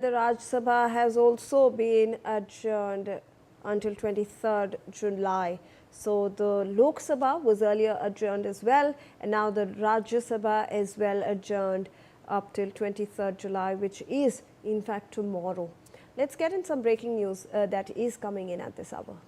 The Rajya Sabha has also been adjourned until 23rd July. So the Lok Sabha was earlier adjourned as well, and now the Rajya Sabha is well adjourned up till 23rd July, which is in fact tomorrow. Let's get in some breaking news that is coming in at this hour.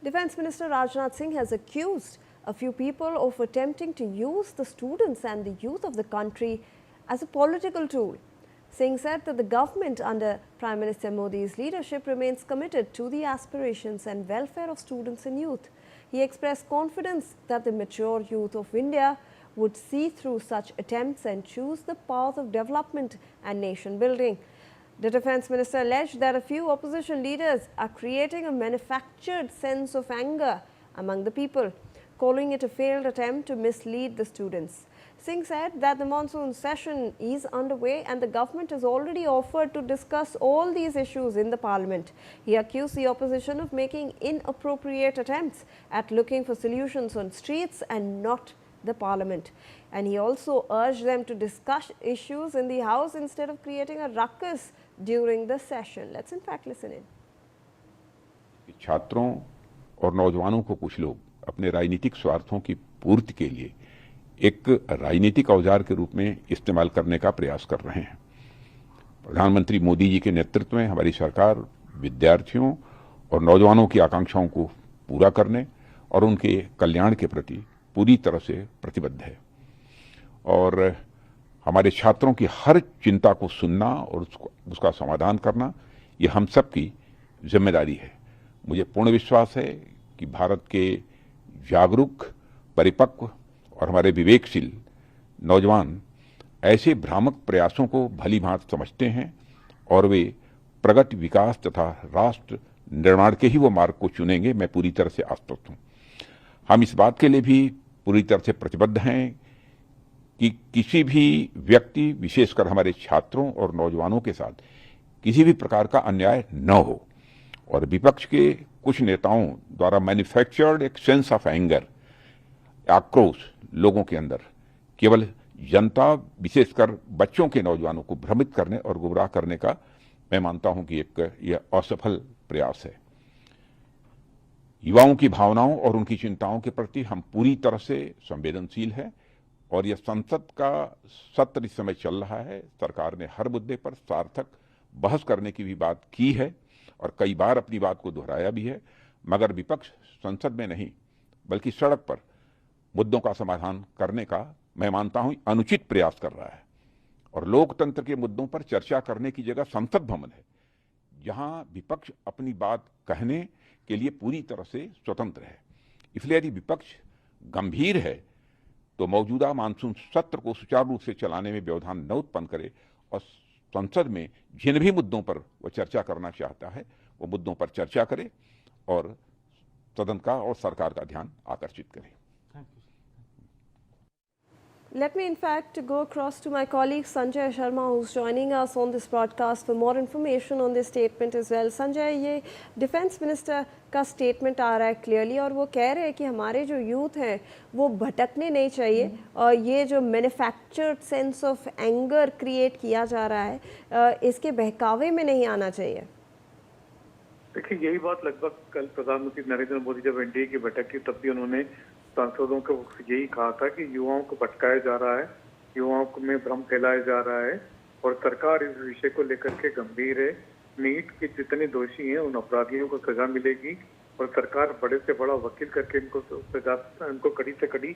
Defence Minister Rajnath Singh has accused a few people of attempting to use the students and the youth of the country as a political tool. Singh said that the government under Prime Minister Modi's leadership remains committed to the aspirations and welfare of students and youth. He expressed confidence that the mature youth of India would see through such attempts and choose the path of development and nation building. The Defence Minister alleged that a few opposition leaders are creating a manufactured sense of anger among the people, calling it a failed attempt to mislead the students. Singh said that the monsoon session is underway and the government has already offered to discuss all these issues in the parliament. He accused the opposition of making inappropriate attempts at looking for solutions on streets and not the parliament. And he also urged them to discuss issues in the house instead of creating a ruckus during the session. Let's in fact listen in. छात्रों और नौजवानों को कुछ लोग अपने राजनीतिक स्वार्थों की पूर्ति के लिए एक राजनीतिक औजार के रूप में इस्तेमाल करने का प्रयास कर रहे हैं। प्रधानमंत्री मोदी जी के नेतृत्व में हमारी सरकार विद्यार्थियों और नौजवानों की आकांक्षाओं को पूरा करने और उनके कल्याण के प्रति पूरी तरह से प्रतिबद्ध है और हमारे छात्रों की हर चिंता को सुनना और उसका समाधान करना ये हम सब की जिम्मेदारी है। मुझे पूर्ण विश्वास है कि भारत के जागरूक, परिपक्व और हमारे विवेकशील नौजवान ऐसे भ्रामक प्रयासों को भलीभांति समझते हैं और वे प्रगति, विकास तथा राष्ट्र निर्माण के ही वो मार्ग को चुनेंगे। मैं पूरी तरह से आश्वस्त हूँ। हम इस बात के लिए भी पूरी तरह से प्रतिबद्ध हैं कि किसी भी व्यक्ति, विशेषकर हमारे छात्रों और नौजवानों के साथ किसी भी प्रकार का अन्याय न हो और विपक्ष के कुछ नेताओं द्वारा मैन्युफैक्चर्ड एक सेंस ऑफ एंगर, आक्रोश लोगों के अंदर केवल जनता, विशेषकर बच्चों के नौजवानों को भ्रमित करने और गुमराह करने का मैं मानता हूं कि यह असफल प्रयास है। युवाओं की भावनाओं और उनकी चिंताओं के प्रति हम पूरी तरह से संवेदनशील हैं और यह संसद का सत्र इस समय चल रहा है। सरकार ने हर मुद्दे पर सार्थक बहस करने की भी बात की है और कई बार अपनी बात को दोहराया भी है, मगर विपक्ष संसद में नहीं बल्कि सड़क पर मुद्दों का समाधान करने का मैं मानता हूं अनुचित प्रयास कर रहा है और लोकतंत्र के मुद्दों पर चर्चा करने की जगह संसद भवन है, जहां विपक्ष अपनी बात कहने के लिए पूरी तरह से स्वतंत्र है। इसलिए यदि विपक्ष गंभीर है तो मौजूदा मानसून सत्र को सुचारू रूप से चलाने में व्यवधान न उत्पन्न करे और संसद में जिन भी मुद्दों पर वह चर्चा करना चाहता है वो मुद्दों पर चर्चा करे और सदन का और सरकार का ध्यान आकर्षित करे। Let me in fact go across to my colleague Sanjay Sharma, who's joining us on this broadcast for more information on this statement as well. Sanjay, ये डिफेंस मिनिस्टर का स्टेटमेंट आ रहा है क्लियरली और वो कह रहे हैं कि हमारे जो यूथ हैं वो भटकने नहीं चाहिए और ये जो manufactured sense of anger create किया जा रहा है इसके बहकावे में नहीं आना चाहिए। देखिए, यही बात लगभग कल प्रधानमंत्री नरेंद्र मोदी जब एनडीए की बैठक की तब भी उन्होंने सांसदों को यही कहा था कि युवाओं को भटकाया जा रहा है, युवाओं में भ्रम फैलाया जा रहा है और सरकार इस विषय को लेकर के गंभीर है। नीट के जितने दोषी हैं उन अपराधियों को सजा मिलेगी और सरकार बड़े से बड़ा वकील करके इनको कड़ी से कड़ी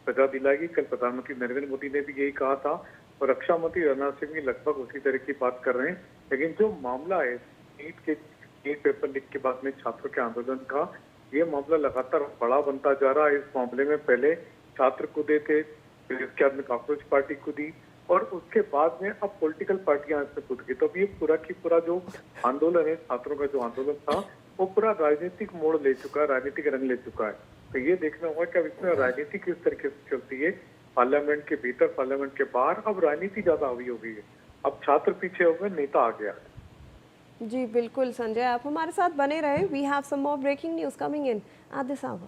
सजा दिलाएगी। कल प्रधानमंत्री नरेंद्र मोदी ने भी यही कहा था और रक्षा मंत्री राजनाथ सिंह भी लगभग उसी तरह की बात कर रहे हैं। लेकिन जो मामला है नीट पेपर लीक के बाद में छात्रों के आंदोलन का, ये मामला लगातार बड़ा बनता जा रहा है। इस मामले में पहले छात्र कूदे थे, फिर इसके बाद में कांग्रेस पार्टी कूदी और उसके बाद में अब पॉलिटिकल पार्टियां इसमें कूद गई। तो अब ये पूरा की पूरा जो आंदोलन है, छात्रों का जो आंदोलन था, वो पूरा राजनीतिक मोड़ ले चुका है, राजनीतिक रंग ले चुका है। तो ये देखना होगा कि अब इसमें राजनीति किस तरीके से चलती है, पार्लियामेंट के भीतर, पार्लियामेंट के बाहर। अब राजनीति ज्यादा हावी हो गई है, अब छात्र पीछे हो गए, नेता आ गया है। जी बिल्कुल संजय, आप हमारे साथ बने रहे। We have some more breaking news coming in at this our.